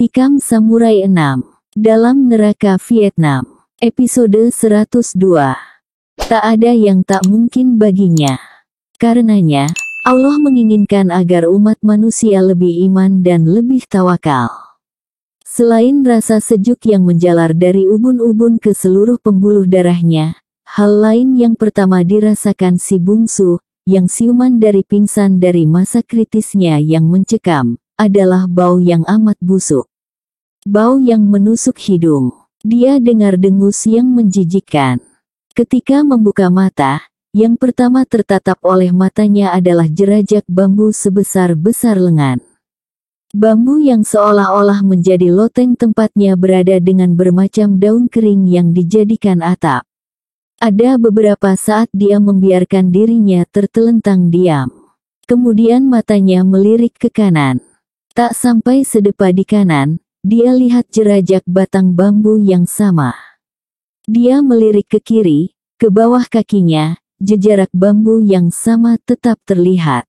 Tikam Samurai 6. Dalam Neraka Vietnam. Episode 102. Tak ada yang tak mungkin baginya. Karenanya, Allah menginginkan agar umat manusia lebih iman dan lebih tawakal. Selain rasa sejuk yang menjalar dari ubun-ubun ke seluruh pembuluh darahnya, hal lain yang pertama dirasakan si bungsu, yang siuman dari pingsan dari masa kritisnya yang mencekam, adalah bau yang amat busuk. Bau yang menusuk hidung. Dia dengar dengus yang menjijikkan. Ketika membuka mata, yang pertama tertatap oleh matanya adalah jerajak bambu sebesar-besar lengan. Bambu yang seolah-olah menjadi loteng tempatnya berada dengan bermacam daun kering yang dijadikan atap. Ada beberapa saat dia membiarkan dirinya tertelentang diam. Kemudian matanya melirik ke kanan. Tak sampai sedepa di kanan, dia lihat jerajak batang bambu yang sama. Dia melirik ke kiri, ke bawah kakinya, jejarak bambu yang sama tetap terlihat.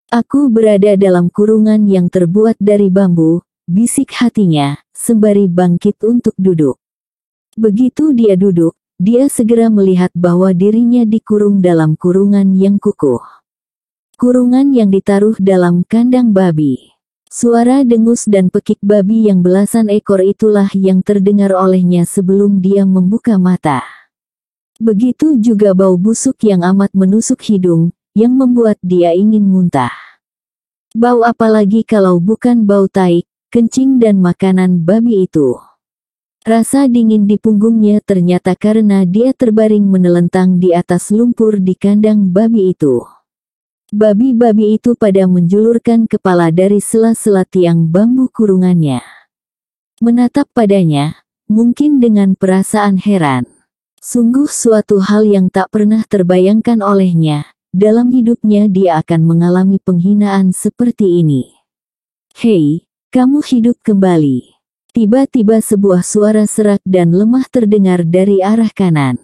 Aku berada dalam kurungan yang terbuat dari bambu, bisik hatinya, sembari bangkit untuk duduk. Begitu dia duduk, dia segera melihat bahwa dirinya dikurung dalam kurungan yang kukuh. Kurungan yang ditaruh dalam kandang babi. Suara dengus dan pekik babi yang belasan ekor itulah yang terdengar olehnya sebelum dia membuka mata. Begitu juga bau busuk yang amat menusuk hidung, yang membuat dia ingin muntah. Bau apalagi kalau bukan bau tai, kencing dan makanan babi itu. Rasa dingin di punggungnya ternyata karena dia terbaring menelentang di atas lumpur di kandang babi itu. Babi-babi itu pada menjulurkan kepala dari sela-sela tiang bambu kurungannya. Menatap padanya, mungkin dengan perasaan heran. Sungguh suatu hal yang tak pernah terbayangkan olehnya. Dalam hidupnya dia akan mengalami penghinaan seperti ini. Hei, kamu hidup kembali. Tiba-tiba sebuah suara serak dan lemah terdengar dari arah kanan.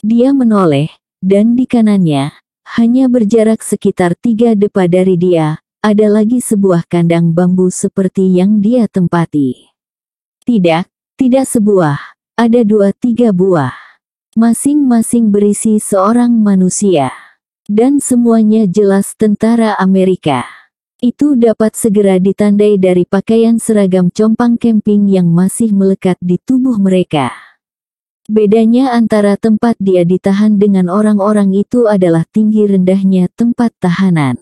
Dia menoleh, dan di kanannya, hanya berjarak sekitar 3 depa dari dia, ada lagi sebuah kandang bambu seperti yang dia tempati. Tidak sebuah, ada 2-3 buah. Masing-masing berisi seorang manusia. Dan semuanya jelas tentara Amerika. Itu dapat segera ditandai dari pakaian seragam compang camping yang masih melekat di tubuh mereka. Bedanya antara tempat dia ditahan dengan orang-orang itu adalah tinggi rendahnya tempat tahanan.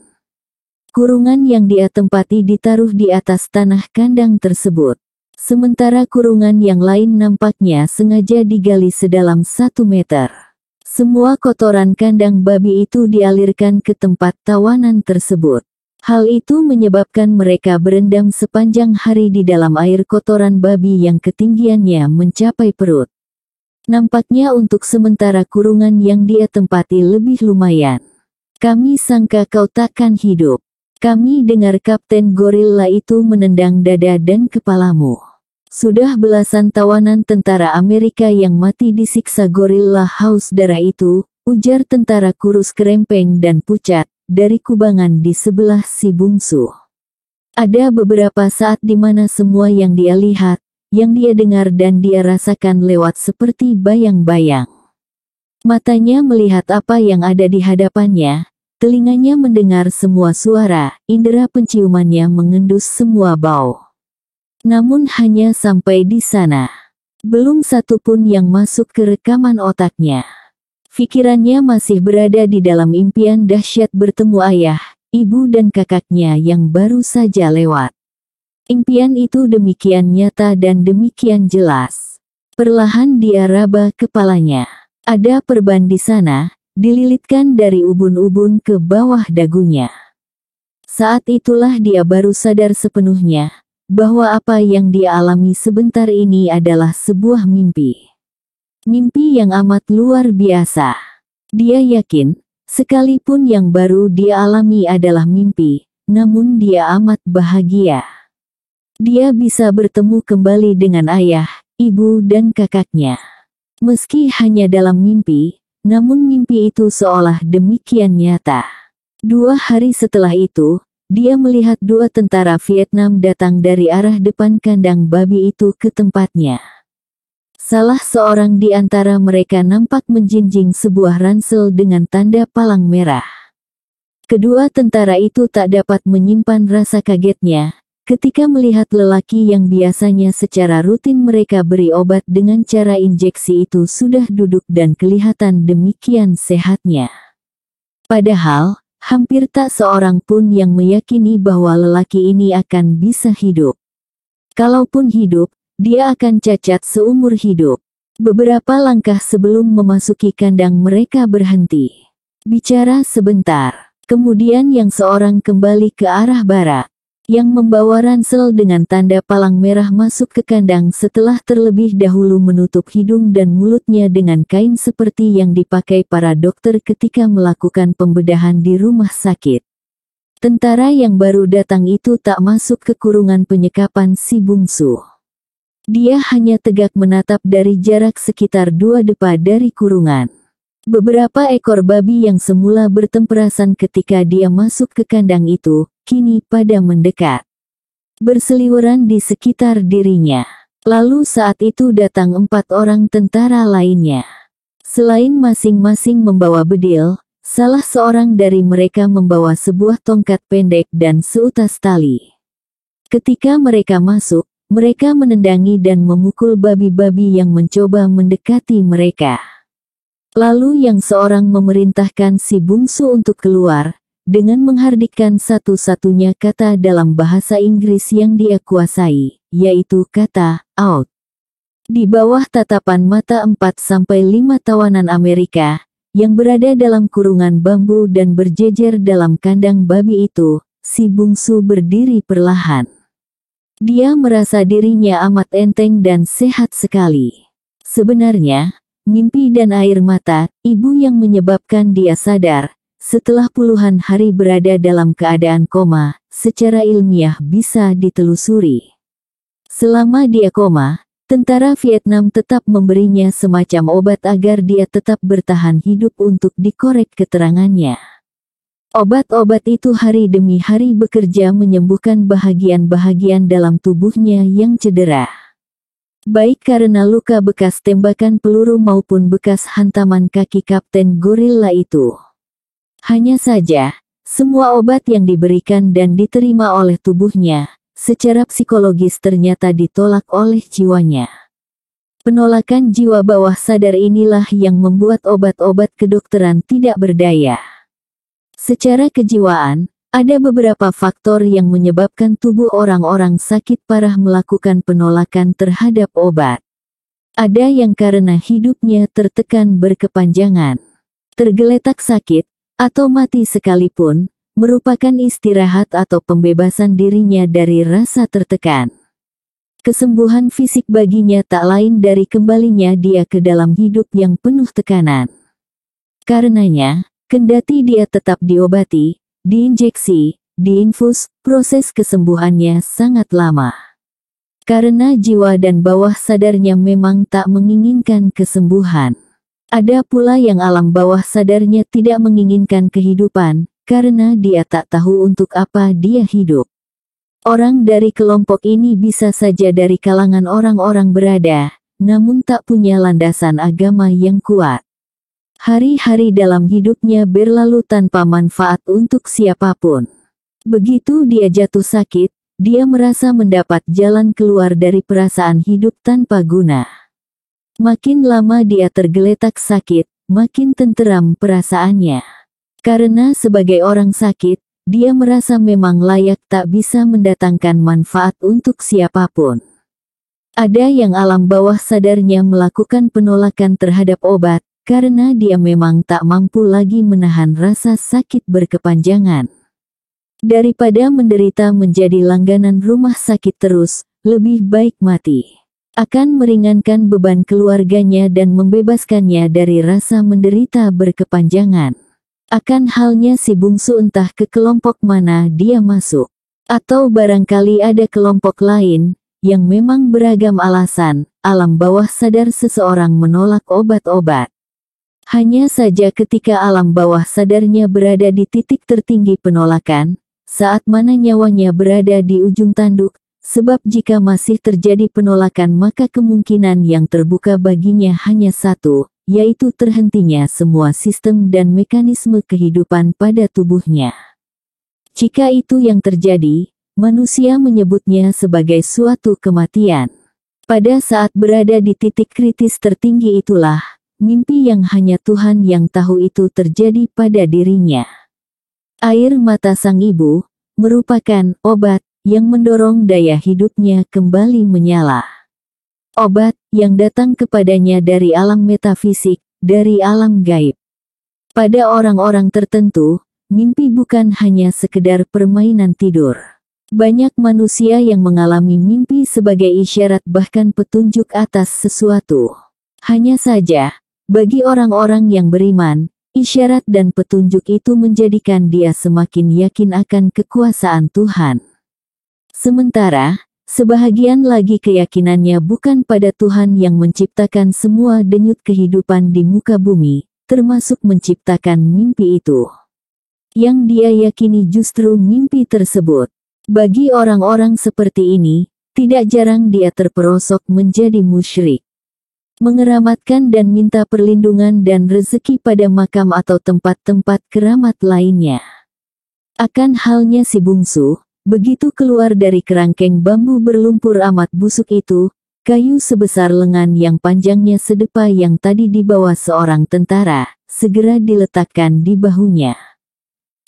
Kurungan yang dia tempati ditaruh di atas tanah kandang tersebut. Sementara kurungan yang lain nampaknya sengaja digali sedalam 1 meter. Semua kotoran kandang babi itu dialirkan ke tempat tawanan tersebut. Hal itu menyebabkan mereka berendam sepanjang hari di dalam air kotoran babi yang ketinggiannya mencapai perut. Nampaknya untuk sementara kurungan yang dia tempati lebih lumayan. Kami sangka kau takkan hidup. Kami dengar Kapten Gorilla itu menendang dada dan kepalamu. Sudah belasan tawanan tentara Amerika yang mati disiksa gorilla haus darah itu, ujar tentara kurus kerempeng dan pucat, dari kubangan di sebelah si bungsu. Ada beberapa saat di mana semua yang dia lihat, yang dia dengar dan dia rasakan lewat seperti bayang-bayang. Matanya melihat apa yang ada di hadapannya, telinganya mendengar semua suara, indera penciumannya mengendus semua bau. Namun hanya sampai di sana. Belum satu pun yang masuk ke rekaman otaknya. Pikirannya masih berada di dalam impian dahsyat bertemu ayah, ibu dan kakaknya yang baru saja lewat. Impian itu demikian nyata dan demikian jelas. Perlahan dia raba kepalanya. Ada perban di sana, dililitkan dari ubun-ubun ke bawah dagunya. Saat itulah dia baru sadar sepenuhnya, bahwa apa yang dia alami sebentar ini adalah sebuah mimpi. Mimpi yang amat luar biasa. Dia yakin, sekalipun yang baru dia alami adalah mimpi, namun dia amat bahagia. Dia bisa bertemu kembali dengan ayah, ibu dan kakaknya. Meski hanya dalam mimpi, namun mimpi itu seolah demikian nyata. 2 hari setelah itu, dia melihat dua tentara Vietnam datang dari arah depan kandang babi itu ke tempatnya. Salah seorang di antara mereka nampak menjinjing sebuah ransel dengan tanda palang merah. Kedua tentara itu tak dapat menyimpan rasa kagetnya ketika melihat lelaki yang biasanya secara rutin mereka beri obat dengan cara injeksi itu sudah duduk dan kelihatan demikian sehatnya. Padahal, hampir tak seorang pun yang meyakini bahwa lelaki ini akan bisa hidup. Kalaupun hidup, dia akan cacat seumur hidup. Beberapa langkah sebelum memasuki kandang mereka berhenti. Bicara sebentar. Kemudian yang seorang kembali ke arah barat. Yang membawa ransel dengan tanda palang merah masuk ke kandang setelah terlebih dahulu menutup hidung dan mulutnya dengan kain seperti yang dipakai para dokter ketika melakukan pembedahan di rumah sakit. Tentara yang baru datang itu tak masuk ke kurungan penyekapan si bungsu. Dia hanya tegak menatap dari jarak sekitar 2 depa dari kurungan. Beberapa ekor babi yang semula bertemperasan ketika dia masuk ke kandang itu, kini pada mendekat. Berseliweran di sekitar dirinya. Lalu saat itu datang 4 orang tentara lainnya. Selain masing-masing membawa bedil, salah seorang dari mereka membawa sebuah tongkat pendek dan seutas tali. Ketika mereka masuk, mereka menendangi dan memukul babi-babi yang mencoba mendekati mereka. Lalu yang seorang memerintahkan si bungsu untuk keluar, dengan menghardikan satu-satunya kata dalam bahasa Inggris yang dia kuasai, yaitu kata, out. Di bawah tatapan mata 4-5 tawanan Amerika, yang berada dalam kurungan bambu dan berjejer dalam kandang babi itu, si bungsu berdiri perlahan. Dia merasa dirinya amat enteng dan sehat sekali. Sebenarnya, mimpi dan air mata, ibu yang menyebabkan dia sadar, setelah puluhan hari berada dalam keadaan koma, secara ilmiah bisa ditelusuri. Selama dia koma, tentara Vietnam tetap memberinya semacam obat agar dia tetap bertahan hidup untuk dikorek keterangannya. Obat-obat itu hari demi hari bekerja menyembuhkan bahagian-bahagian dalam tubuhnya yang cedera. Baik karena luka bekas tembakan peluru maupun bekas hantaman kaki Kapten Gorilla itu. Hanya saja, semua obat yang diberikan dan diterima oleh tubuhnya, secara psikologis ternyata ditolak oleh jiwanya. Penolakan jiwa bawah sadar inilah yang membuat obat-obat kedokteran tidak berdaya. Secara kejiwaan, ada beberapa faktor yang menyebabkan tubuh orang-orang sakit parah melakukan penolakan terhadap obat. Ada yang karena hidupnya tertekan berkepanjangan, tergeletak sakit, atau mati sekalipun, merupakan istirahat atau pembebasan dirinya dari rasa tertekan. Kesembuhan fisik baginya tak lain dari kembalinya dia ke dalam hidup yang penuh tekanan. Karenanya, kendati dia tetap diobati, diinjeksi, diinfus, proses kesembuhannya sangat lama. Karena jiwa dan bawah sadarnya memang tak menginginkan kesembuhan. Ada pula yang alam bawah sadarnya tidak menginginkan kehidupan, karena dia tak tahu untuk apa dia hidup. Orang dari kelompok ini bisa saja dari kalangan orang-orang berada, namun tak punya landasan agama yang kuat. Hari-hari dalam hidupnya berlalu tanpa manfaat untuk siapapun. Begitu dia jatuh sakit, dia merasa mendapat jalan keluar dari perasaan hidup tanpa guna. Makin lama dia tergeletak sakit, makin tenteram perasaannya. Karena sebagai orang sakit, dia merasa memang layak tak bisa mendatangkan manfaat untuk siapapun. Ada yang alam bawah sadarnya melakukan penolakan terhadap obat, karena dia memang tak mampu lagi menahan rasa sakit berkepanjangan. Daripada menderita menjadi langganan rumah sakit terus, lebih baik mati. Akan meringankan beban keluarganya dan membebaskannya dari rasa menderita berkepanjangan. Akan halnya si bungsu entah ke kelompok mana dia masuk. Atau barangkali ada kelompok lain, yang memang beragam alasan, alam bawah sadar seseorang menolak obat-obat. Hanya saja ketika alam bawah sadarnya berada di titik tertinggi penolakan, saat mana nyawanya berada di ujung tanduk, sebab jika masih terjadi penolakan maka kemungkinan yang terbuka baginya hanya satu, yaitu terhentinya semua sistem dan mekanisme kehidupan pada tubuhnya. Jika itu yang terjadi, manusia menyebutnya sebagai suatu kematian. Pada saat berada di titik kritis tertinggi itulah, mimpi yang hanya Tuhan yang tahu itu terjadi pada dirinya. Air mata sang ibu merupakan obat yang mendorong daya hidupnya kembali menyala. Obat yang datang kepadanya dari alam metafisik, dari alam gaib. Pada orang-orang tertentu, mimpi bukan hanya sekedar permainan tidur. Banyak manusia yang mengalami mimpi sebagai isyarat bahkan petunjuk atas sesuatu. Hanya saja, bagi orang-orang yang beriman, isyarat dan petunjuk itu menjadikan dia semakin yakin akan kekuasaan Tuhan. Sementara, sebahagian lagi keyakinannya bukan pada Tuhan yang menciptakan semua denyut kehidupan di muka bumi, termasuk menciptakan mimpi itu. Yang dia yakini justru mimpi tersebut. Bagi orang-orang seperti ini, tidak jarang dia terperosok menjadi musyrik. Mengeramatkan dan minta perlindungan dan rezeki pada makam atau tempat-tempat keramat lainnya. Akan halnya si bungsu, begitu keluar dari kerangkeng bambu berlumpur amat busuk itu, kayu sebesar lengan yang panjangnya sedepa yang tadi dibawa seorang tentara, segera diletakkan di bahunya.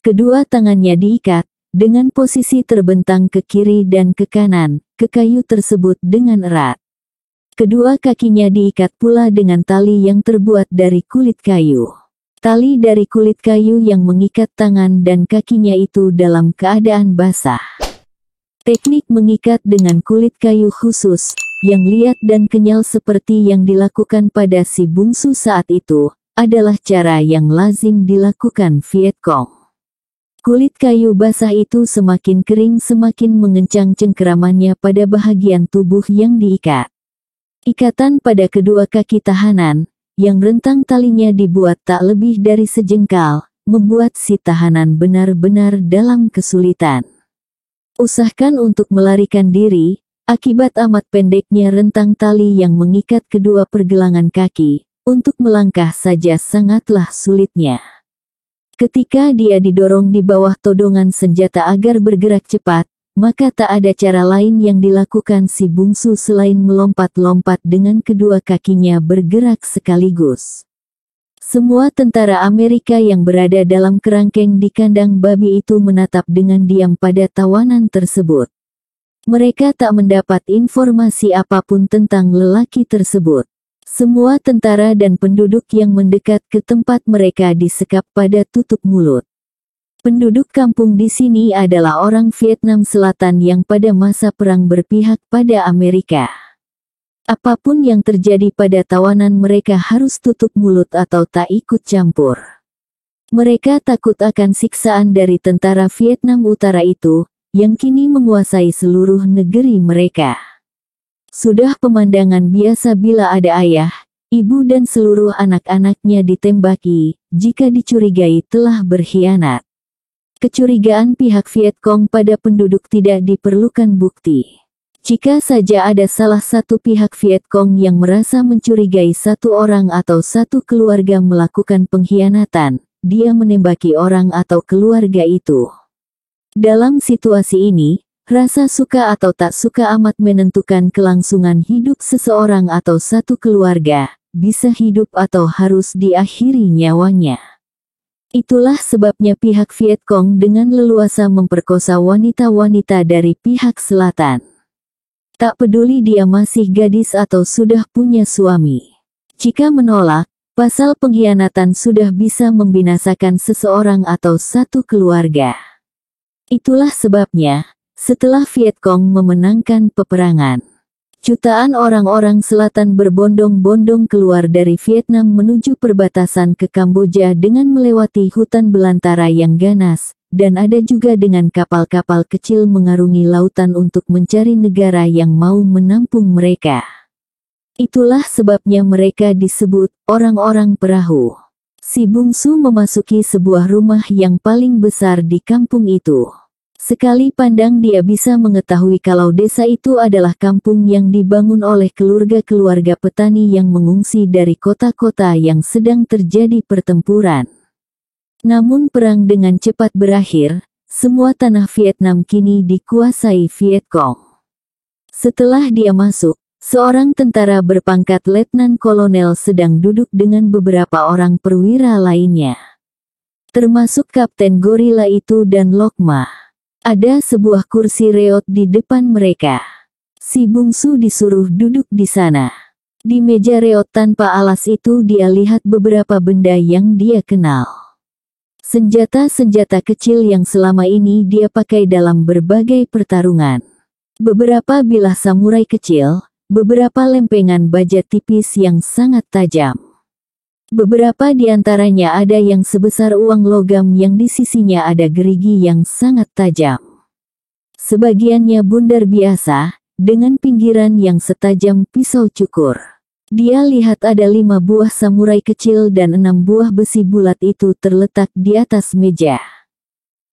Kedua tangannya diikat, dengan posisi terbentang ke kiri dan ke kanan, ke kayu tersebut dengan erat. Kedua kakinya diikat pula dengan tali yang terbuat dari kulit kayu. Tali dari kulit kayu yang mengikat tangan dan kakinya itu dalam keadaan basah. Teknik mengikat dengan kulit kayu khusus, yang liat dan kenyal seperti yang dilakukan pada si bungsu saat itu, adalah cara yang lazim dilakukan Viet Cong. Kulit kayu basah itu semakin kering semakin mengencang cengkeramannya pada bahagian tubuh yang diikat. Ikatan pada kedua kaki tahanan, yang rentang talinya dibuat tak lebih dari sejengkal, membuat si tahanan benar-benar dalam kesulitan. Usahakan untuk melarikan diri, akibat amat pendeknya rentang tali yang mengikat kedua pergelangan kaki, untuk melangkah saja sangatlah sulitnya. Ketika dia didorong di bawah todongan senjata agar bergerak cepat, maka tak ada cara lain yang dilakukan si bungsu selain melompat-lompat dengan kedua kakinya bergerak sekaligus. Semua tentara Amerika yang berada dalam kerangkeng di kandang babi itu menatap dengan diam pada tawanan tersebut. Mereka tak mendapat informasi apapun tentang lelaki tersebut. Semua tentara dan penduduk yang mendekat ke tempat mereka disekap pada tutup mulut. Penduduk kampung di sini adalah orang Vietnam Selatan yang pada masa perang berpihak pada Amerika. Apapun yang terjadi pada tawanan mereka harus tutup mulut atau tak ikut campur. Mereka takut akan siksaan dari tentara Vietnam Utara itu, yang kini menguasai seluruh negeri mereka. Sudah pemandangan biasa bila ada ayah, ibu dan seluruh anak-anaknya ditembaki, jika dicurigai telah berkhianat. Kecurigaan pihak Viet Cong pada penduduk tidak diperlukan bukti. Jika saja ada salah satu pihak Viet Cong yang merasa mencurigai satu orang atau satu keluarga melakukan pengkhianatan, dia menembaki orang atau keluarga itu. Dalam situasi ini, rasa suka atau tak suka amat menentukan kelangsungan hidup seseorang atau satu keluarga, bisa hidup atau harus diakhiri nyawanya. Itulah sebabnya pihak Viet Cong dengan leluasa memperkosa wanita-wanita dari pihak selatan. Tak peduli dia masih gadis atau sudah punya suami. Jika menolak, pasal pengkhianatan sudah bisa membinasakan seseorang atau satu keluarga. Itulah sebabnya, setelah Viet Cong memenangkan peperangan, jutaan orang-orang selatan berbondong-bondong keluar dari Vietnam menuju perbatasan ke Kamboja dengan melewati hutan belantara yang ganas, dan ada juga dengan kapal-kapal kecil mengarungi lautan untuk mencari negara yang mau menampung mereka. Itulah sebabnya mereka disebut orang-orang perahu. Si bungsu memasuki sebuah rumah yang paling besar di kampung itu. Sekali pandang dia bisa mengetahui kalau desa itu adalah kampung yang dibangun oleh keluarga-keluarga petani yang mengungsi dari kota-kota yang sedang terjadi pertempuran. Namun perang dengan cepat berakhir, semua tanah Vietnam kini dikuasai Viet Cong. Setelah dia masuk, seorang tentara berpangkat letnan kolonel sedang duduk dengan beberapa orang perwira lainnya. Termasuk Kapten Gorila itu dan Lok Ma. Ada sebuah kursi reot di depan mereka. Si bungsu disuruh duduk di sana. Di meja reot tanpa alas itu dia lihat beberapa benda yang dia kenal. Senjata-senjata kecil yang selama ini dia pakai dalam berbagai pertarungan. Beberapa bilah samurai kecil, beberapa lempengan baja tipis yang sangat tajam. Beberapa di antaranya ada yang sebesar uang logam yang di sisinya ada gerigi yang sangat tajam. Sebagiannya bundar biasa, dengan pinggiran yang setajam pisau cukur. Dia lihat ada 5 buah samurai kecil dan 6 buah besi bulat itu terletak di atas meja.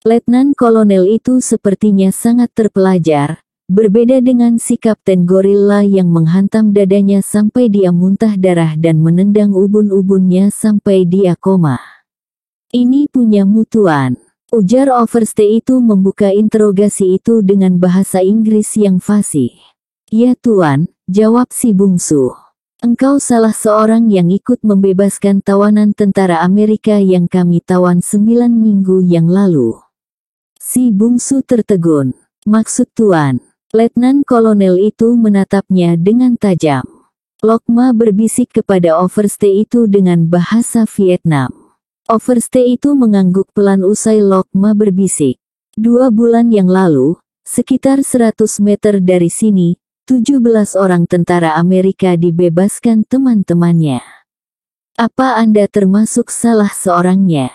Letnan kolonel itu sepertinya sangat terpelajar. Berbeda dengan si Kapten Gorilla yang menghantam dadanya sampai dia muntah darah dan menendang ubun-ubunnya sampai dia koma. Ini punyamu tuan, ujar overste itu membuka interogasi itu dengan bahasa Inggris yang fasih. Ya tuan, jawab si bungsu. Engkau salah seorang yang ikut membebaskan tawanan tentara Amerika yang kami tawan 9 minggu yang lalu. Si bungsu tertegun. Maksud tuan? Letnan kolonel itu menatapnya dengan tajam. Lok Ma berbisik kepada overste itu dengan bahasa Vietnam. Overste itu mengangguk pelan usai Lok Ma berbisik. 2 bulan yang lalu, sekitar 100 meter dari sini, 17 orang tentara Amerika dibebaskan teman-temannya. Apa Anda termasuk salah seorangnya?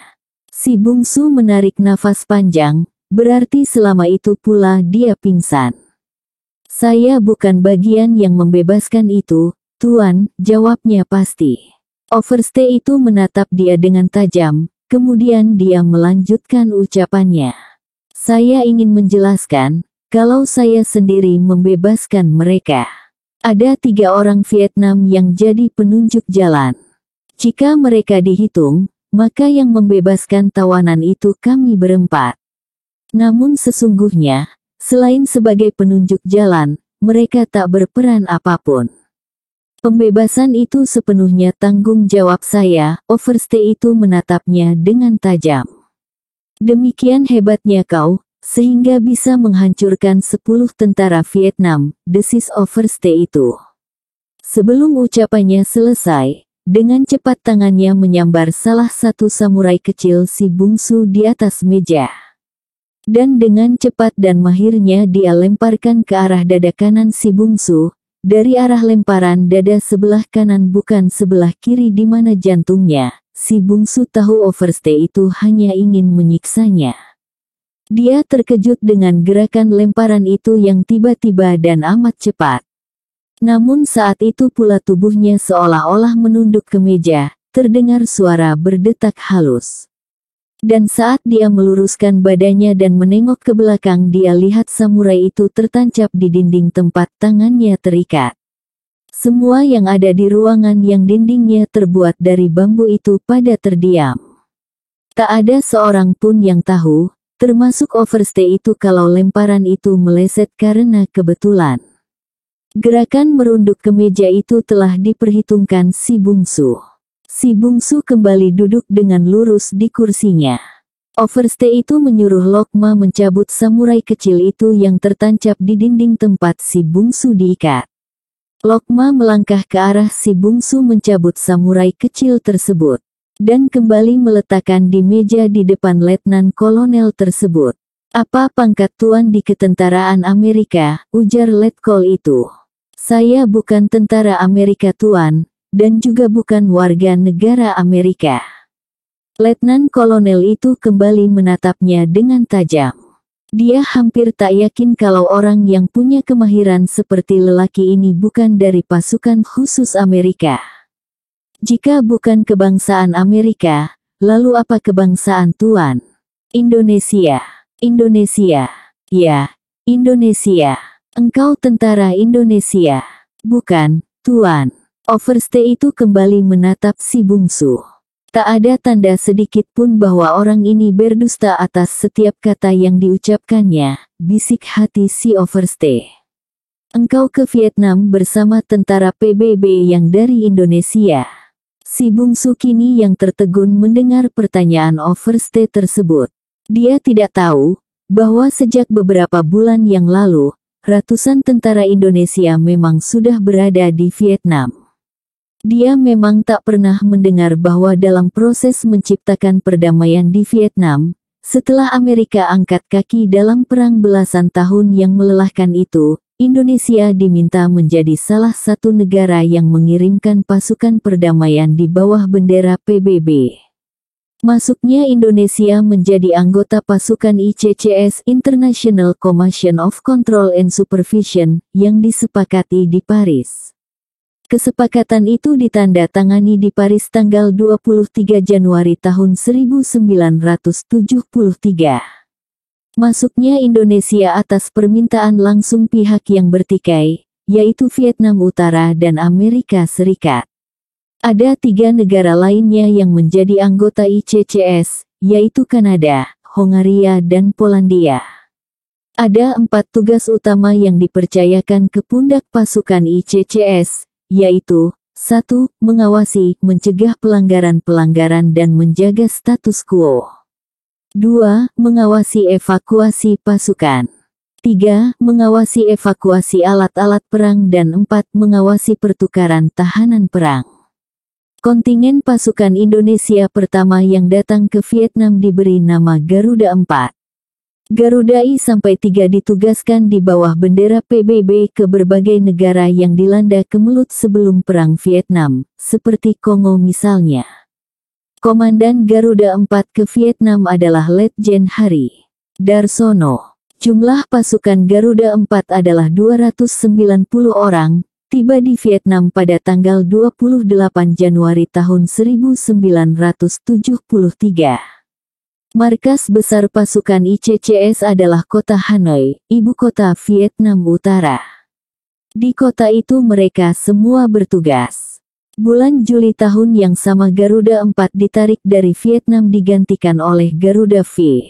Si bungsu menarik nafas panjang, berarti selama itu pula dia pingsan. Saya bukan bagian yang membebaskan itu, tuan, jawabnya pasti. Overste itu menatap dia dengan tajam, kemudian dia melanjutkan ucapannya. Saya ingin menjelaskan, kalau saya sendiri membebaskan mereka. Ada 3 orang Vietnam yang jadi penunjuk jalan. Jika mereka dihitung, maka yang membebaskan tawanan itu kami berempat. Namun sesungguhnya, selain sebagai penunjuk jalan, mereka tak berperan apapun. Pembebasan itu sepenuhnya tanggung jawab saya, overste itu menatapnya dengan tajam. Demikian hebatnya kau, sehingga bisa menghancurkan 10 tentara Vietnam, desis overste itu. Sebelum ucapannya selesai, dengan cepat tangannya menyambar salah satu samurai kecil si bungsu di atas meja. Dan dengan cepat dan mahirnya dia lemparkan ke arah dada kanan si bungsu, dari arah lemparan dada sebelah kanan bukan sebelah kiri di mana jantungnya. Si bungsu tahu overste itu hanya ingin menyiksanya. Dia terkejut dengan gerakan lemparan itu yang tiba-tiba dan amat cepat. Namun saat itu pula tubuhnya seolah-olah menunduk ke meja, terdengar suara berdetak halus. Dan saat dia meluruskan badannya dan menengok ke belakang dia lihat samurai itu tertancap di dinding tempat tangannya terikat. Semua yang ada di ruangan yang dindingnya terbuat dari bambu itu pada terdiam. Tak ada seorang pun yang tahu, termasuk overste itu kalau lemparan itu meleset karena kebetulan. Gerakan merunduk ke meja itu telah diperhitungkan si bungsu. Si bungsu kembali duduk dengan lurus di kursinya. Overste itu menyuruh Lok Ma mencabut samurai kecil itu yang tertancap di dinding tempat si bungsu diikat. Lok Ma melangkah ke arah si bungsu mencabut samurai kecil tersebut. Dan kembali meletakkan di meja di depan letnan kolonel tersebut. Apa pangkat tuan di ketentaraan Amerika, ujar letkol itu. Saya bukan tentara Amerika tuan. Dan juga bukan warga negara Amerika. Letnan kolonel itu kembali menatapnya dengan tajam. Dia hampir tak yakin kalau orang yang punya kemahiran seperti lelaki ini bukan dari pasukan khusus Amerika. Jika bukan kebangsaan Amerika, lalu apa kebangsaan tuan? Indonesia. Indonesia. Ya, Indonesia. Engkau tentara Indonesia. Bukan, Tuan. Overstay itu kembali menatap si bungsu. Tak ada tanda sedikit pun bahwa orang ini berdusta atas setiap kata yang diucapkannya, bisik hati si Overstay. Engkau ke Vietnam bersama tentara PBB yang dari Indonesia. Si bungsu kini yang tertegun mendengar pertanyaan Overstay tersebut. Dia tidak tahu bahwa sejak beberapa bulan yang lalu, ratusan tentara Indonesia memang sudah berada di Vietnam. Dia memang tak pernah mendengar bahwa dalam proses menciptakan perdamaian di Vietnam, setelah Amerika angkat kaki dalam perang belasan tahun yang melelahkan itu, Indonesia diminta menjadi salah satu negara yang mengirimkan pasukan perdamaian di bawah bendera PBB. Masuknya Indonesia menjadi anggota pasukan ICCS International Commission of Control and Supervision yang disepakati di Paris. Kesepakatan itu ditandatangani di Paris tanggal 23 Januari tahun 1973. Masuknya Indonesia atas permintaan langsung pihak yang bertikai, yaitu Vietnam Utara dan Amerika Serikat. Ada 3 negara lainnya yang menjadi anggota ICCS, yaitu Kanada, Hongaria dan Polandia. Ada 4 tugas utama yang dipercayakan ke pundak pasukan ICCS, yaitu 1. Mengawasi, mencegah pelanggaran-pelanggaran dan menjaga status quo. 2. Mengawasi evakuasi pasukan. 3. Mengawasi evakuasi alat-alat perang dan 4. Mengawasi pertukaran tahanan perang. Kontingen pasukan Indonesia pertama yang datang ke Vietnam diberi nama Garuda 4. Garuda I-3 ditugaskan di bawah bendera PBB ke berbagai negara yang dilanda kemelut sebelum Perang Vietnam, seperti Kongo misalnya. Komandan Garuda 4 ke Vietnam adalah Letjen Hari Darsono. Jumlah pasukan Garuda 4 adalah 290 orang, tiba di Vietnam pada tanggal 28 Januari tahun 1973. Markas besar pasukan ICCS adalah kota Hanoi, ibu kota Vietnam Utara. Di kota itu mereka semua bertugas. Bulan Juli tahun yang sama Garuda 4 ditarik dari Vietnam digantikan oleh Garuda V.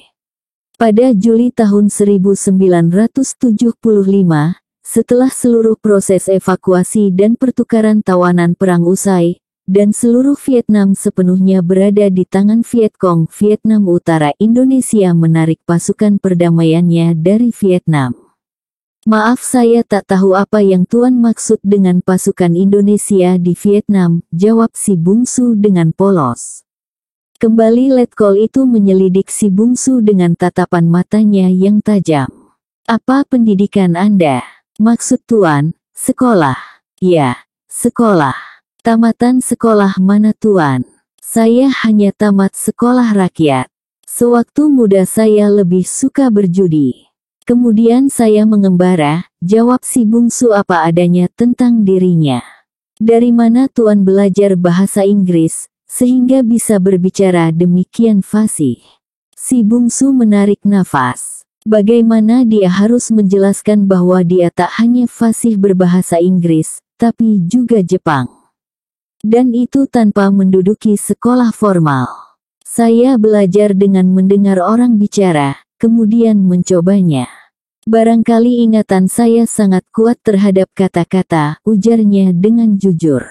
Pada Juli tahun 1975, setelah seluruh proses evakuasi dan pertukaran tawanan perang usai, dan seluruh Vietnam sepenuhnya berada di tangan Vietcong Vietnam Utara, Indonesia menarik pasukan perdamaiannya dari Vietnam. Maaf, saya tak tahu apa yang Tuan maksud dengan pasukan Indonesia di Vietnam, jawab si bungsu dengan polos. Kembali Letkol itu menyelidik si bungsu dengan tatapan matanya yang tajam. Apa pendidikan Anda? Maksud Tuan, sekolah. Ya, sekolah. Tamatan sekolah mana Tuan? Saya hanya tamat sekolah rakyat. Sewaktu muda saya lebih suka berjudi. Kemudian saya mengembara, jawab si bungsu apa adanya tentang dirinya. Dari mana Tuan belajar bahasa Inggris, sehingga bisa berbicara demikian fasih? Si bungsu menarik nafas. Bagaimana dia harus menjelaskan bahwa dia tak hanya fasih berbahasa Inggris, tapi juga Jepang. Dan itu tanpa menduduki sekolah formal. Saya belajar dengan mendengar orang bicara, kemudian mencobanya. Barangkali ingatan saya sangat kuat terhadap kata-kata, ujarnya dengan jujur.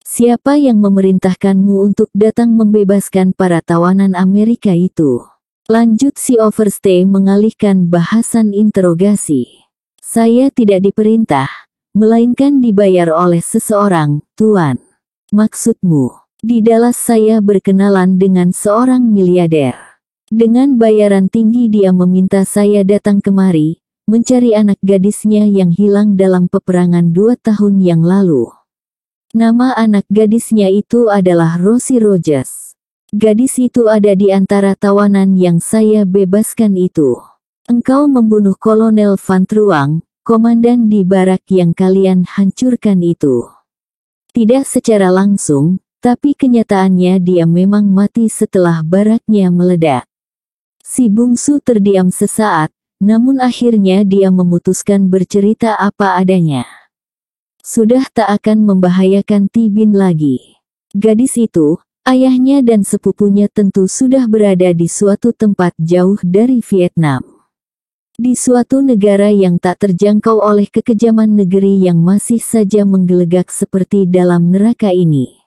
Siapa yang memerintahkanmu untuk datang membebaskan para tawanan Amerika itu? Lanjut si Overstay mengalihkan bahasan interogasi. Saya tidak diperintah, melainkan dibayar oleh seseorang, Tuan. Maksudmu, di Dallas saya berkenalan dengan seorang miliarder. Dengan bayaran tinggi dia meminta saya datang kemari, mencari anak gadisnya yang hilang dalam peperangan 2 tahun yang lalu. Nama anak gadisnya itu adalah Rosie Rogers. Gadis itu ada di antara tawanan yang saya bebaskan itu. Engkau membunuh Kolonel Van Truong, komandan di barak yang kalian hancurkan itu. Tidak secara langsung, tapi kenyataannya dia memang mati setelah baraknya meledak. Si bungsu terdiam sesaat, namun akhirnya dia memutuskan bercerita apa adanya. Sudah tak akan membahayakan Ti Bin lagi. Gadis itu, ayahnya dan sepupunya tentu sudah berada di suatu tempat jauh dari Vietnam. Di suatu negara yang tak terjangkau oleh kekejaman negeri yang masih saja menggelegak seperti dalam neraka ini.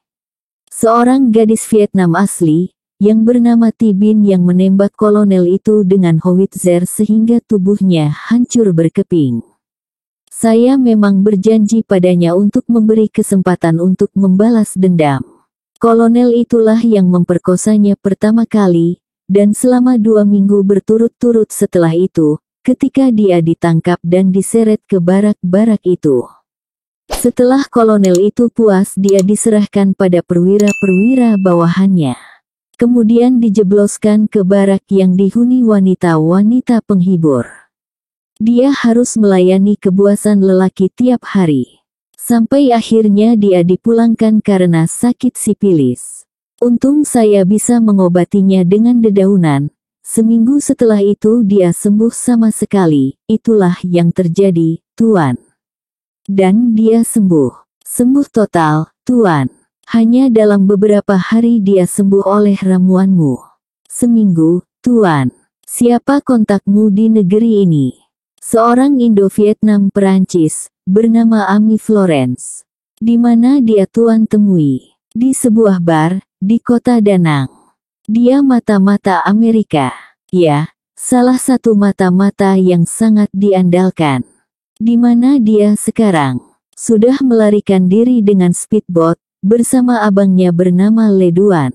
Seorang gadis Vietnam asli, yang bernama Ti Bin yang menembak kolonel itu dengan howitzer sehingga tubuhnya hancur berkeping. Saya memang berjanji padanya untuk memberi kesempatan untuk membalas dendam. Kolonel itulah yang memperkosanya pertama kali, dan selama 2 minggu berturut-turut setelah itu, ketika dia ditangkap dan diseret ke barak-barak itu. Setelah kolonel itu puas, dia diserahkan pada perwira-perwira bawahannya. Kemudian dijebloskan ke barak yang dihuni wanita-wanita penghibur. Dia harus melayani kebuasan lelaki tiap hari. Sampai akhirnya dia dipulangkan karena sakit sipilis. Untung saya bisa mengobatinya dengan dedaunan. Seminggu setelah itu dia sembuh sama sekali. Itulah yang terjadi, Tuan. Dan dia sembuh. Sembuh total, Tuan. Hanya dalam beberapa hari dia sembuh oleh ramuanmu. Seminggu, Tuan. Siapa kontakmu di negeri ini? Seorang Indo-Vietnam Perancis, bernama Ami Florence. Di mana dia Tuan temui? Di sebuah bar, di kota Danang. Dia mata-mata Amerika. Ya, salah satu mata-mata yang sangat diandalkan. Di mana dia sekarang? Sudah melarikan diri dengan speedboat, bersama abangnya bernama Le Duan.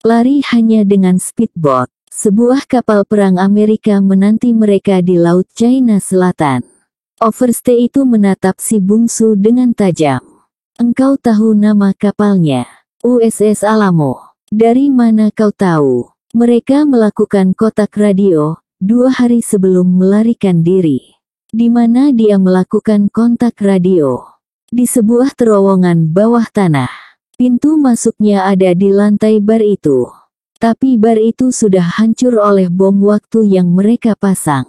Lari hanya dengan speedboat. Sebuah kapal perang Amerika menanti mereka di Laut China Selatan. Overstay itu menatap si bungsu dengan tajam. Engkau tahu nama kapalnya? USS Alamo. Dari mana kau tahu? Mereka melakukan kotak radio 2 hari sebelum melarikan diri. Di mana dia melakukan kontak radio? Di sebuah terowongan bawah tanah. Pintu masuknya ada di lantai bar itu. Tapi bar itu sudah hancur oleh bom waktu yang mereka pasang.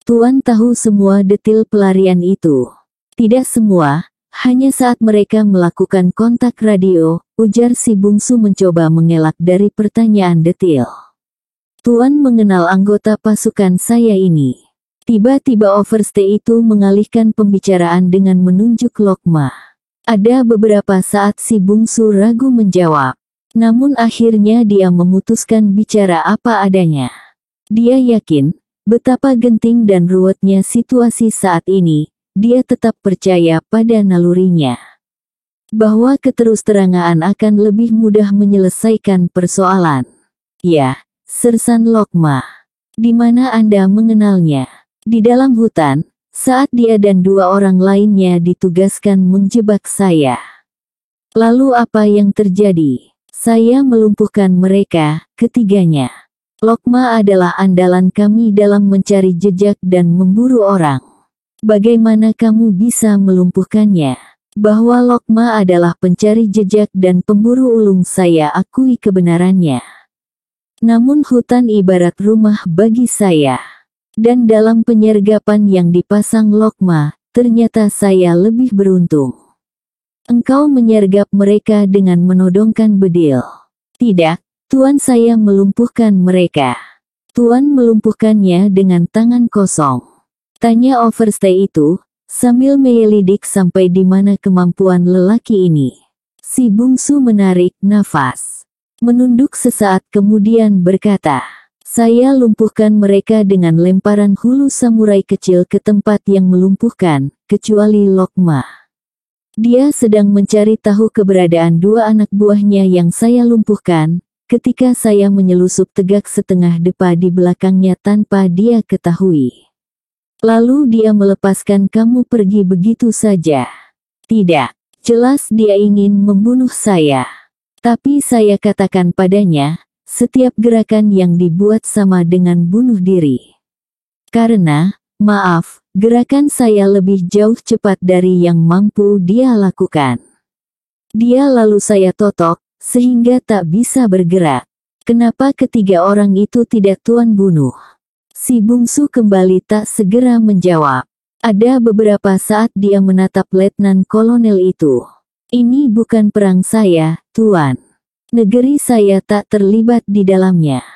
Tuan tahu semua detil pelarian itu. Tidak semua, hanya saat mereka melakukan kontak radio, ujar si bungsu mencoba mengelak dari pertanyaan detil. Tuan mengenal anggota pasukan saya ini. Tiba-tiba overstay itu mengalihkan pembicaraan dengan menunjuk Lokma. Ada beberapa saat si bungsu ragu menjawab. Namun akhirnya dia memutuskan bicara apa adanya. Dia yakin, betapa genting dan ruwetnya situasi saat ini, dia tetap percaya pada nalurinya. Bahwa keterus-terangan akan lebih mudah menyelesaikan persoalan. Ya, Sersan Lokma. Di mana Anda mengenalnya? Di dalam hutan, saat dia dan 2 orang lainnya ditugaskan menjebak saya. Lalu apa yang terjadi? Saya melumpuhkan mereka, ketiganya. Lokma adalah andalan kami dalam mencari jejak dan memburu orang. Bagaimana kamu bisa melumpuhkannya? Bahwa Lokma adalah pencari jejak dan pemburu ulung, saya akui kebenarannya. Namun hutan ibarat rumah bagi saya. Dan dalam penyergapan yang dipasang Lokma, ternyata saya lebih beruntung. Engkau menyergap mereka dengan menodongkan bedil. Tidak, Tuan, saya melumpuhkan mereka. Tuan melumpuhkannya dengan tangan kosong. Tanya overstay itu, sambil menyelidik sampai di mana kemampuan lelaki ini. Si bungsu menarik nafas. Menunduk sesaat kemudian berkata, saya lumpuhkan mereka dengan lemparan hulu samurai kecil ke tempat yang melumpuhkan, kecuali Lokma. Dia sedang mencari tahu keberadaan 2 anak buahnya yang saya lumpuhkan, ketika saya menyelusup tegak setengah depa di belakangnya tanpa dia ketahui. Lalu dia melepaskan kamu pergi begitu saja. Tidak, jelas dia ingin membunuh saya. Tapi saya katakan padanya, setiap gerakan yang dibuat sama dengan bunuh diri. Karena, maaf, gerakan saya lebih jauh cepat dari yang mampu dia lakukan. Dia lalu saya totok, sehingga tak bisa bergerak. Kenapa ketiga orang itu tidak Tuan bunuh? Si bungsu kembali tak segera menjawab. Ada beberapa saat dia menatap Letnan Kolonel itu. Ini bukan perang saya, Tuan. Negeri saya tak terlibat di dalamnya.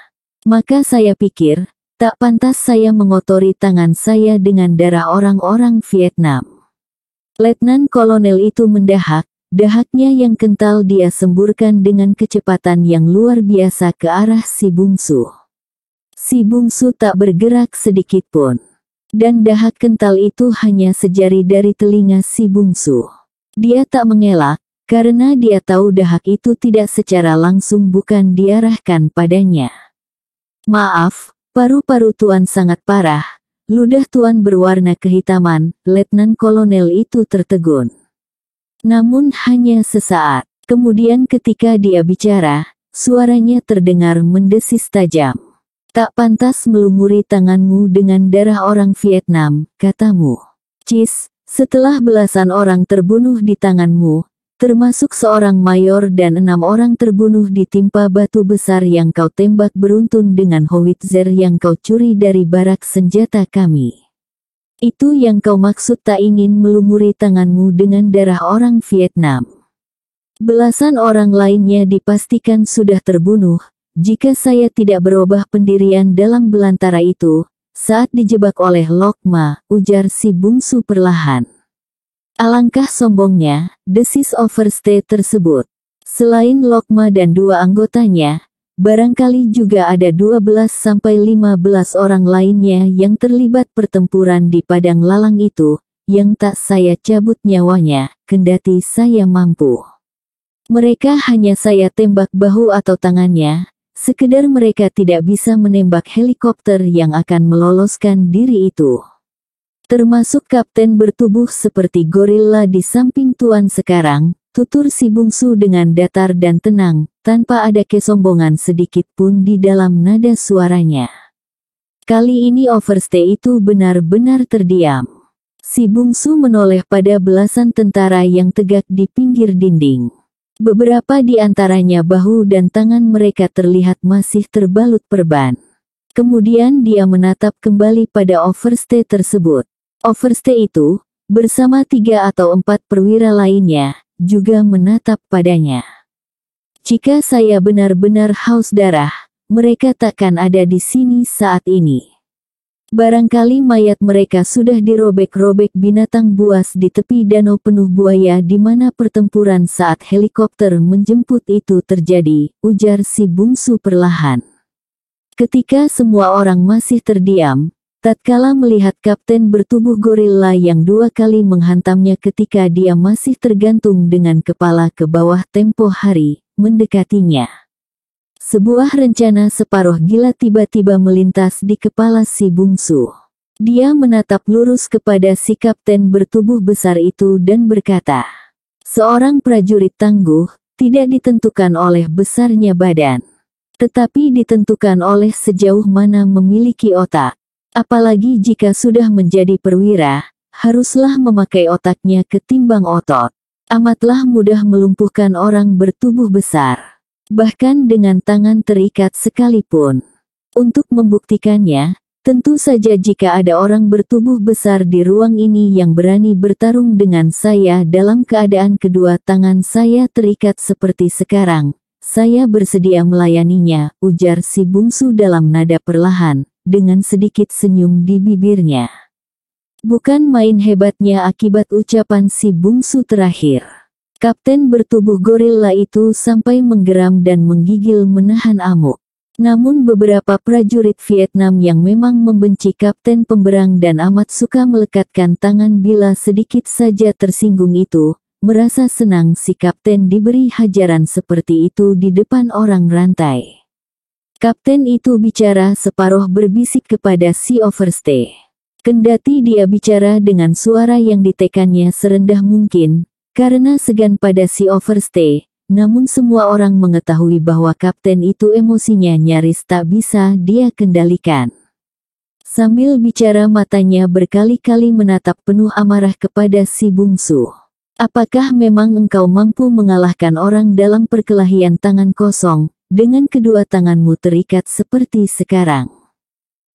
Maka saya pikir, tak pantas saya mengotori tangan saya dengan darah orang-orang Vietnam. Letnan Kolonel itu mendahak, dahaknya yang kental dia semburkan dengan kecepatan yang luar biasa ke arah si bungsu. Si bungsu tak bergerak sedikit pun. Dan dahak kental itu hanya sejari dari telinga si bungsu. Dia tak mengelak, karena dia tahu dahak itu tidak secara langsung bukan diarahkan padanya. Maaf, paru-paru Tuan sangat parah. Ludah Tuan berwarna kehitaman, Letnan Kolonel itu tertegun. Namun hanya sesaat. Kemudian ketika dia bicara, suaranya terdengar mendesis tajam. Tak pantas melumuri tanganmu dengan darah orang Vietnam, katamu. Cis, setelah belasan orang terbunuh di tanganmu, termasuk seorang mayor dan 6 orang terbunuh ditimpa batu besar yang kau tembak beruntun dengan howitzer yang kau curi dari barak senjata kami. Itu yang kau maksud tak ingin melumuri tanganmu dengan darah orang Vietnam. Belasan orang lainnya dipastikan sudah terbunuh. Jika saya tidak berubah pendirian dalam belantara itu, saat dijebak oleh Lokma, ujar si bungsu perlahan. Alangkah sombongnya, desis overstay tersebut. Selain Lokma dan 2 anggotanya, barangkali juga ada 12-15 orang lainnya yang terlibat pertempuran di padang lalang itu, yang tak saya cabut nyawanya, kendati saya mampu. Mereka hanya saya tembak bahu atau tangannya, sekedar mereka tidak bisa menembak helikopter yang akan meloloskan diri itu. Termasuk kapten bertubuh seperti gorila di samping Tuan sekarang, tutur si bungsu dengan datar dan tenang, tanpa ada kesombongan sedikit pun di dalam nada suaranya. Kali ini overstay itu benar-benar terdiam. Si bungsu menoleh pada belasan tentara yang tegak di pinggir dinding. Beberapa di antaranya bahu dan tangan mereka terlihat masih terbalut perban. Kemudian dia menatap kembali pada overstay tersebut. Overstay itu, bersama 3 atau 4 perwira lainnya, juga menatap padanya. Jika saya benar-benar haus darah, mereka takkan ada di sini saat ini. Barangkali mayat mereka sudah dirobek-robek binatang buas di tepi danau penuh buaya di mana pertempuran saat helikopter menjemput itu terjadi, ujar si bungsu perlahan. Ketika semua orang masih terdiam, tatkala melihat kapten bertubuh gorila yang 2 kali menghantamnya ketika dia masih tergantung dengan kepala ke bawah tempo hari, mendekatinya. Sebuah rencana separuh gila tiba-tiba melintas di kepala si bungsu. Dia menatap lurus kepada si kapten bertubuh besar itu dan berkata, seorang prajurit tangguh, tidak ditentukan oleh besarnya badan, tetapi ditentukan oleh sejauh mana memiliki otak. Apalagi jika sudah menjadi perwira, haruslah memakai otaknya ketimbang otot. Amatlah mudah melumpuhkan orang bertubuh besar. Bahkan dengan tangan terikat sekalipun. Untuk membuktikannya, tentu saja jika ada orang bertubuh besar di ruang ini yang berani bertarung dengan saya dalam keadaan kedua tangan saya terikat seperti sekarang, saya bersedia melayaninya, ujar si bungsu dalam nada perlahan, dengan sedikit senyum di bibirnya. Bukan main hebatnya akibat ucapan si bungsu terakhir. Kapten bertubuh gorila itu sampai menggeram dan menggigil menahan amuk. Namun beberapa prajurit Vietnam yang memang membenci kapten pemberang dan amat suka melekatkan tangan bila sedikit saja tersinggung itu, merasa senang si kapten diberi hajaran seperti itu di depan orang rantai. Kapten itu bicara separuh berbisik kepada si overstay. Kendati dia bicara dengan suara yang ditekannya serendah mungkin, karena segan pada si overstay, namun semua orang mengetahui bahwa kapten itu emosinya nyaris tak bisa dia kendalikan. Sambil bicara matanya berkali-kali menatap penuh amarah kepada si bungsu. Apakah memang engkau mampu mengalahkan orang dalam perkelahian tangan kosong, dengan kedua tanganmu terikat seperti sekarang?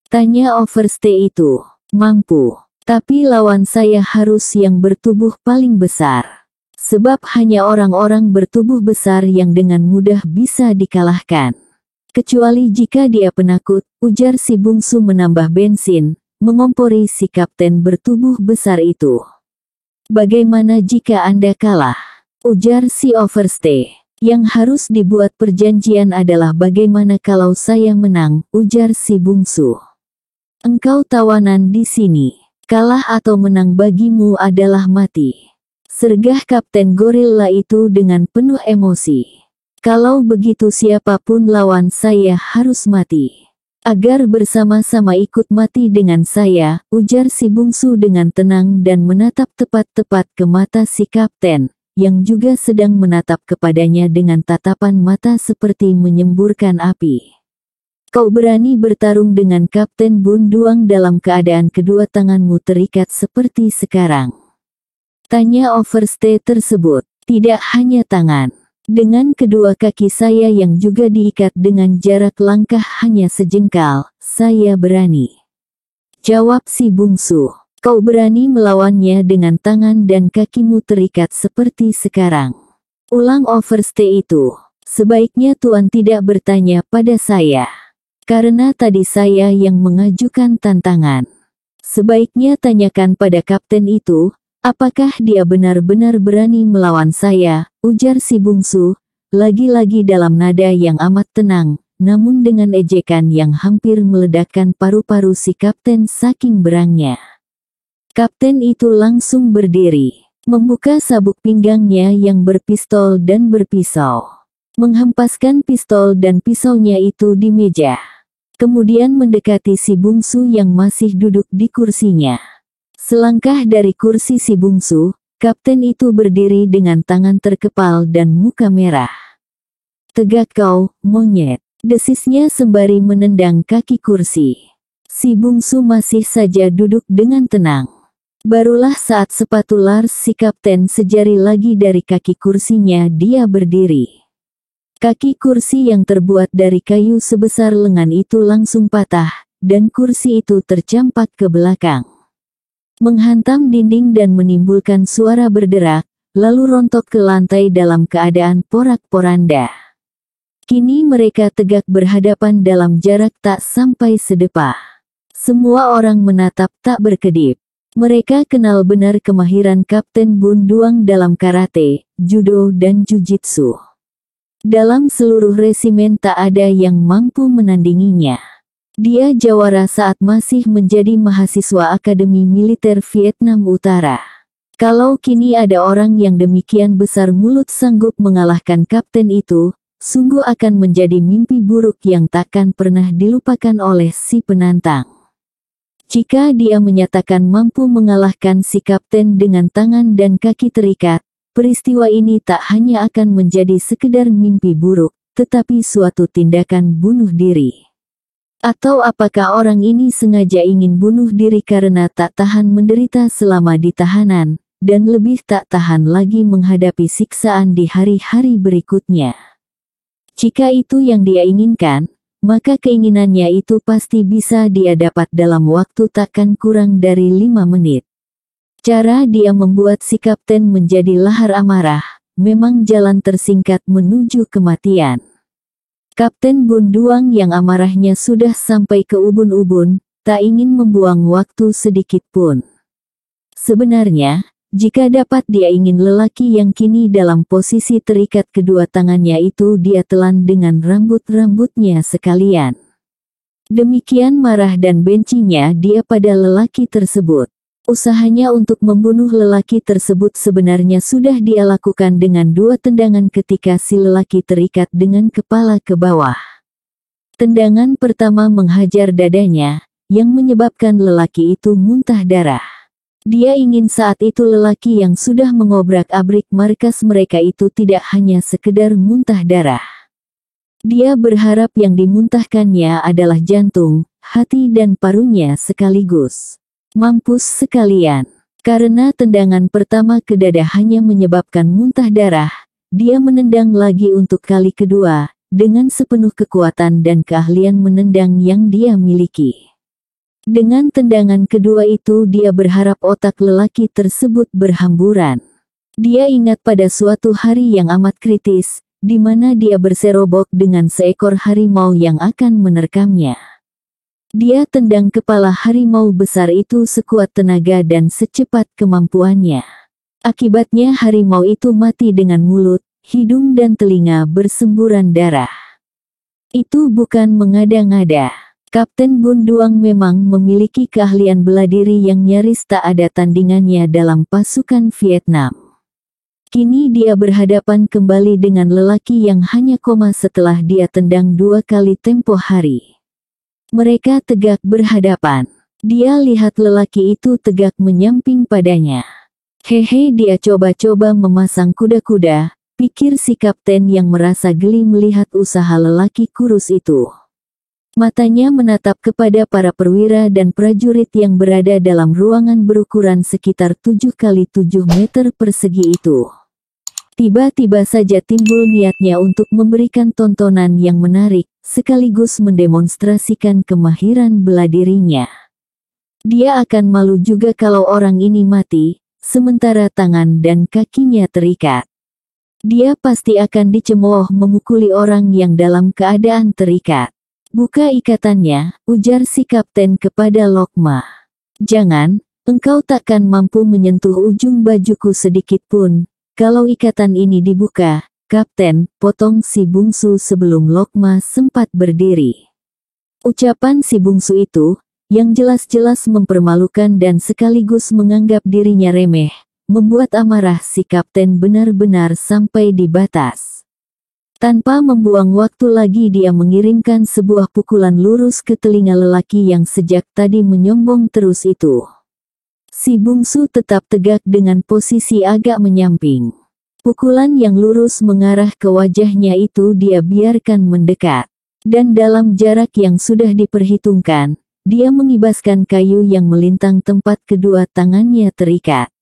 Tanya overstay itu. Mampu. Tapi lawan saya harus yang bertubuh paling besar. Sebab hanya orang-orang bertubuh besar yang dengan mudah bisa dikalahkan. Kecuali jika dia penakut, ujar si bungsu menambah bensin, mengompori si kapten bertubuh besar itu. Bagaimana jika Anda kalah? Ujar si overstay. Yang harus dibuat perjanjian adalah bagaimana kalau saya menang, ujar si bungsu. Engkau tawanan di sini. Kalah atau menang bagimu adalah mati. Sergah Kapten Gorilla itu dengan penuh emosi. Kalau begitu siapapun lawan saya harus mati. Agar bersama-sama ikut mati dengan saya, ujar si bungsu dengan tenang dan menatap tepat-tepat ke mata si kapten, yang juga sedang menatap kepadanya dengan tatapan mata seperti menyemburkan api. Kau berani bertarung dengan Kapten Bunduang dalam keadaan kedua tanganmu terikat seperti sekarang? Tanya overstay tersebut. Tidak hanya tangan. Dengan kedua kaki saya yang juga diikat dengan jarak langkah hanya sejengkal, saya berani. Jawab si bungsu. Kau berani melawannya dengan tangan dan kakimu terikat seperti sekarang. Ulang overstay itu. Sebaiknya Tuan tidak bertanya pada saya. Karena tadi saya yang mengajukan tantangan. Sebaiknya tanyakan pada kapten itu, apakah dia benar-benar berani melawan saya, ujar si bungsu, lagi-lagi dalam nada yang amat tenang, namun dengan ejekan yang hampir meledakkan paru-paru si kapten saking berangnya. Kapten itu langsung berdiri, membuka sabuk pinggangnya yang berpistol dan berpisau. Menghempaskan pistol dan pisaunya itu di meja. Kemudian mendekati si bungsu yang masih duduk di kursinya. Selangkah dari kursi si bungsu, kapten itu berdiri dengan tangan terkepal dan muka merah. Tegak kau, monyet, desisnya sembari menendang kaki kursi. Si bungsu masih saja duduk dengan tenang. Barulah saat sepatu Lars si kapten sejari lagi dari kaki kursinya dia berdiri. Kaki kursi yang terbuat dari kayu sebesar lengan itu langsung patah, dan kursi itu tercampak ke belakang. Menghantam dinding dan menimbulkan suara berderak, lalu rontok ke lantai dalam keadaan porak-poranda. Kini mereka tegak berhadapan dalam jarak tak sampai sedepah. Semua orang menatap tak berkedip. Mereka kenal benar kemahiran Kapten Bunduang dalam karate, judo dan jujitsu. Dalam seluruh resimen tak ada yang mampu menandinginya. Dia jawara saat masih menjadi mahasiswa Akademi Militer Vietnam Utara. Kalau kini ada orang yang demikian besar mulut sanggup mengalahkan kapten itu, sungguh akan menjadi mimpi buruk yang takkan pernah dilupakan oleh si penantang. Jika dia menyatakan mampu mengalahkan si kapten dengan tangan dan kaki terikat, peristiwa ini tak hanya akan menjadi sekedar mimpi buruk, tetapi suatu tindakan bunuh diri. Atau apakah orang ini sengaja ingin bunuh diri karena tak tahan menderita selama di tahanan, dan lebih tak tahan lagi menghadapi siksaan di hari-hari berikutnya? Jika itu yang dia inginkan, maka keinginannya itu pasti bisa dia dapat dalam waktu takkan kurang dari 5 menit. Cara dia membuat si kapten menjadi lahar amarah, memang jalan tersingkat menuju kematian. Kapten Bunduang yang amarahnya sudah sampai ke ubun-ubun, tak ingin membuang waktu sedikit pun. Sebenarnya, jika dapat dia ingin lelaki yang kini dalam posisi terikat kedua tangannya itu dia telan dengan rambut-rambutnya sekalian. Demikian marah dan bencinya dia pada lelaki tersebut. Usahanya untuk membunuh lelaki tersebut sebenarnya sudah dia lakukan dengan 2 tendangan ketika si lelaki terikat dengan kepala ke bawah. Tendangan pertama menghajar dadanya, yang menyebabkan lelaki itu muntah darah. Dia ingin saat itu lelaki yang sudah mengobrak-abrik markas mereka itu tidak hanya sekedar muntah darah. Dia berharap yang dimuntahkannya adalah jantung, hati dan parunya sekaligus. Mampus sekalian. Karena tendangan pertama ke dada hanya menyebabkan muntah darah, dia menendang lagi untuk kali kedua, dengan sepenuh kekuatan dan keahlian menendang yang dia miliki. Dengan tendangan kedua itu dia berharap otak lelaki tersebut berhamburan. Dia ingat pada suatu hari yang amat kritis, di mana dia berserobok dengan seekor harimau yang akan menerkamnya. Dia tendang kepala harimau besar itu sekuat tenaga dan secepat kemampuannya. Akibatnya harimau itu mati dengan mulut, hidung dan telinga bersemburan darah. Itu bukan mengada-ngada. Kapten Bun Duang memang memiliki keahlian bela diri yang nyaris tak ada tandingannya dalam pasukan Vietnam. Kini dia berhadapan kembali dengan lelaki yang hanya koma setelah dia tendang 2 kali tempo hari. Mereka tegak berhadapan. Dia lihat lelaki itu tegak menyamping padanya. Hehe, dia coba-coba memasang kuda-kuda, pikir si kapten yang merasa geli melihat usaha lelaki kurus itu. Matanya menatap kepada para perwira dan prajurit yang berada dalam ruangan berukuran sekitar 7 kali 7 meter persegi itu. Tiba-tiba saja timbul niatnya untuk memberikan tontonan yang menarik, sekaligus mendemonstrasikan kemahiran bela dirinya. Dia akan malu juga kalau orang ini mati, sementara tangan dan kakinya terikat. Dia pasti akan dicemooh memukuli orang yang dalam keadaan terikat. Buka ikatannya, ujar si kapten kepada Lokma. Jangan, engkau takkan mampu menyentuh ujung bajuku sedikit pun. Kalau ikatan ini dibuka, kapten, potong si bungsu sebelum Lokma sempat berdiri. Ucapan si bungsu itu, yang jelas-jelas mempermalukan dan sekaligus menganggap dirinya remeh, membuat amarah si kapten benar-benar sampai di batas. Tanpa membuang waktu lagi dia mengirimkan sebuah pukulan lurus ke telinga lelaki yang sejak tadi menyombong terus itu. Si bungsu tetap tegak dengan posisi agak menyamping. Pukulan yang lurus mengarah ke wajahnya itu dia biarkan mendekat. Dan dalam jarak yang sudah diperhitungkan, dia mengibaskan kayu yang melintang tempat kedua tangannya terikat.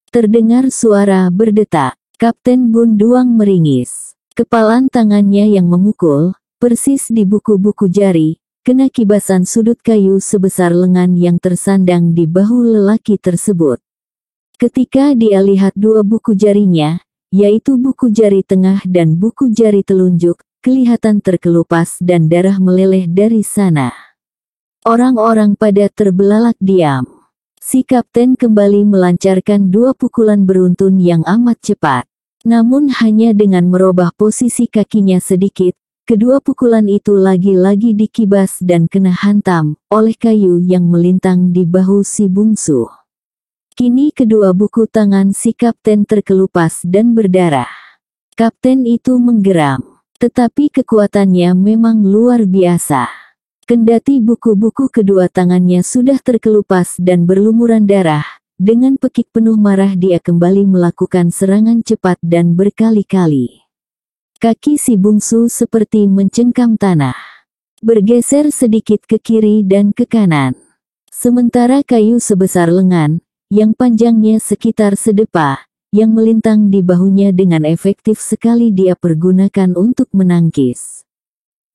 Terdengar suara berdetak. Kapten Bun Duang meringis. Kepalan tangannya yang memukul, persis di buku-buku jari, kena kibasan sudut kayu sebesar lengan yang tersandang di bahu lelaki tersebut. Ketika dia lihat 2 buku jarinya, yaitu buku jari tengah dan buku jari telunjuk, kelihatan terkelupas dan darah meleleh dari sana. Orang-orang pada terbelalak diam. Si kapten kembali melancarkan 2 pukulan beruntun yang amat cepat. Namun hanya dengan merubah posisi kakinya sedikit, kedua pukulan itu lagi-lagi dikibas dan kena hantam oleh kayu yang melintang di bahu si bungsu. Kini kedua buku tangan si kapten terkelupas dan berdarah. Kapten itu menggeram, tetapi kekuatannya memang luar biasa. Kendati buku-buku kedua tangannya sudah terkelupas dan berlumuran darah, dengan pekik penuh marah dia kembali melakukan serangan cepat dan berkali-kali. Kaki si bungsu seperti mencengkam tanah, bergeser sedikit ke kiri dan ke kanan. Sementara kayu sebesar lengan, yang panjangnya sekitar sedepa, yang melintang di bahunya dengan efektif sekali dia pergunakan untuk menangkis.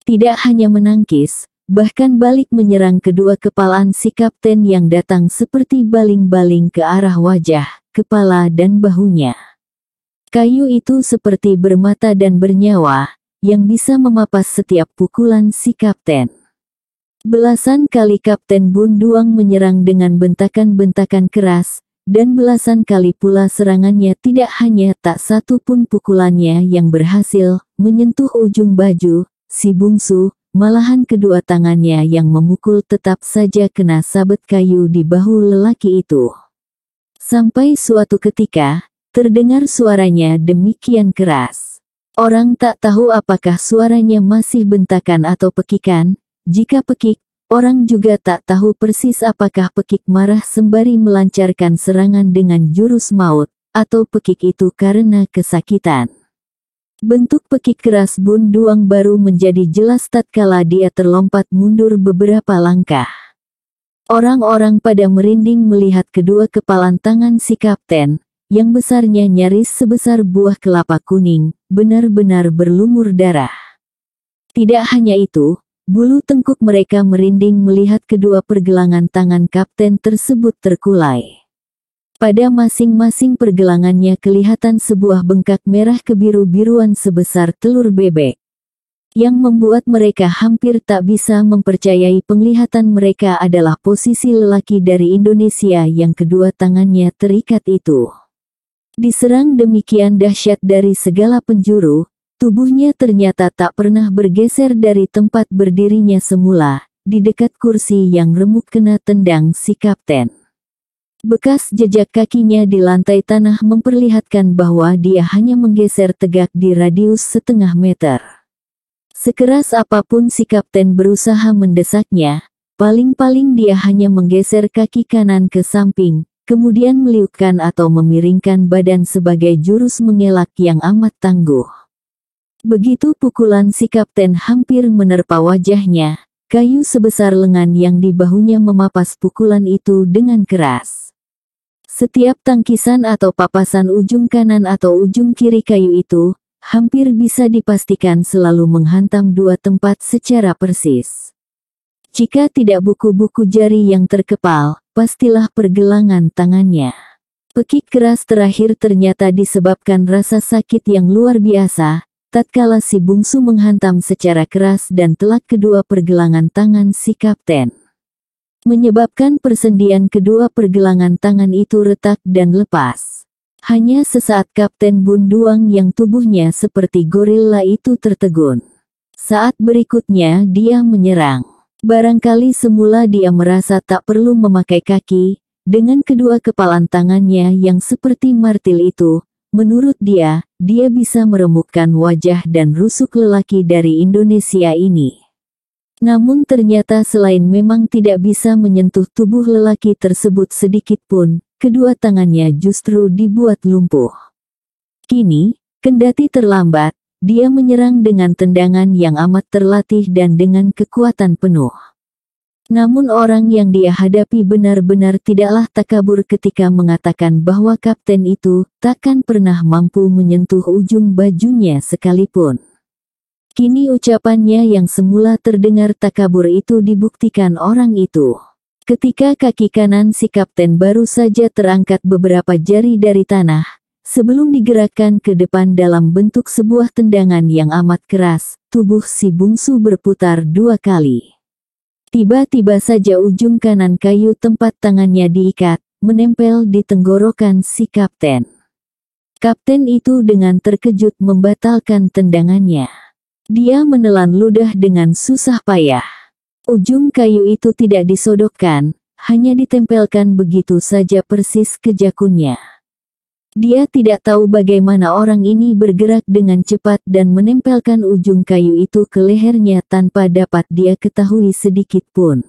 Tidak hanya menangkis, bahkan balik menyerang kedua kepalaan si kapten yang datang seperti baling-baling ke arah wajah, kepala dan bahunya. Kayu itu seperti bermata dan bernyawa, yang bisa memapas setiap pukulan si kapten. Belasan kali Kapten Bun Duang menyerang dengan bentakan-bentakan keras, dan belasan kali pula serangannya tidak hanya tak satu pun pukulannya yang berhasil menyentuh ujung baju si bungsu, malahan kedua tangannya yang memukul tetap saja kena sabet kayu di bahu lelaki itu. Sampai suatu ketika, terdengar suaranya demikian keras. Orang tak tahu apakah suaranya masih bentakan atau pekikan. Jika pekik, orang juga tak tahu persis apakah pekik marah sembari melancarkan serangan dengan jurus maut, atau pekik itu karena kesakitan. Bentuk pekik keras Bun Duang baru menjadi jelas tatkala dia terlompat mundur beberapa langkah. Orang-orang pada merinding melihat kedua kepalan tangan si kapten, yang besarnya nyaris sebesar buah kelapa kuning, benar-benar berlumur darah. Tidak hanya itu, bulu tengkuk mereka merinding melihat kedua pergelangan tangan kapten tersebut terkulai. Pada masing-masing pergelangannya kelihatan sebuah bengkak merah kebiru-biruan sebesar telur bebek, yang membuat mereka hampir tak bisa mempercayai penglihatan mereka adalah posisi lelaki dari Indonesia yang kedua tangannya terikat itu. Diserang demikian dahsyat dari segala penjuru, tubuhnya ternyata tak pernah bergeser dari tempat berdirinya semula, di dekat kursi yang remuk kena tendang si kapten. Bekas jejak kakinya di lantai tanah memperlihatkan bahwa dia hanya menggeser tegak di radius setengah meter. Sekeras apapun si kapten berusaha mendesaknya, paling-paling dia hanya menggeser kaki kanan ke samping, kemudian meliukkan atau memiringkan badan sebagai jurus mengelak yang amat tangguh. Begitu pukulan si kapten hampir menerpa wajahnya, kayu sebesar lengan yang di bahunya memapas pukulan itu dengan keras. Setiap tangkisan atau papasan ujung kanan atau ujung kiri kayu itu, hampir bisa dipastikan selalu menghantam dua tempat secara persis. Jika tidak buku-buku jari yang terkepal, pastilah pergelangan tangannya. Pekik keras terakhir ternyata disebabkan rasa sakit yang luar biasa, tatkala si bungsu menghantam secara keras dan telak kedua pergelangan tangan si kapten, menyebabkan persendian kedua pergelangan tangan itu retak dan lepas. Hanya sesaat Kapten Bunduang yang tubuhnya seperti gorila itu tertegun. Saat berikutnya dia menyerang. Barangkali semula dia merasa tak perlu memakai kaki, dengan kedua kepalan tangannya yang seperti martil itu, menurut dia bisa meremukkan wajah dan rusuk lelaki dari Indonesia ini. Namun ternyata selain memang tidak bisa menyentuh tubuh lelaki tersebut sedikit pun, kedua tangannya justru dibuat lumpuh. Kini, kendati terlambat, dia menyerang dengan tendangan yang amat terlatih dan dengan kekuatan penuh. Namun orang yang dia hadapi benar-benar tidaklah takabur ketika mengatakan bahwa kapten itu takkan pernah mampu menyentuh ujung bajunya sekalipun. Kini ucapannya yang semula terdengar takabur itu dibuktikan orang itu. Ketika kaki kanan si kapten baru saja terangkat beberapa jari dari tanah, sebelum digerakkan ke depan dalam bentuk sebuah tendangan yang amat keras, tubuh si bungsu berputar dua kali. Tiba-tiba saja ujung kanan kayu tempat tangannya diikat, menempel di tenggorokan si kapten. Kapten itu dengan terkejut membatalkan tendangannya. Dia menelan ludah dengan susah payah. Ujung kayu itu tidak disodokkan, hanya ditempelkan begitu saja persis ke jakunnya. Dia tidak tahu bagaimana orang ini bergerak dengan cepat dan menempelkan ujung kayu itu ke lehernya tanpa dapat dia ketahui sedikit pun.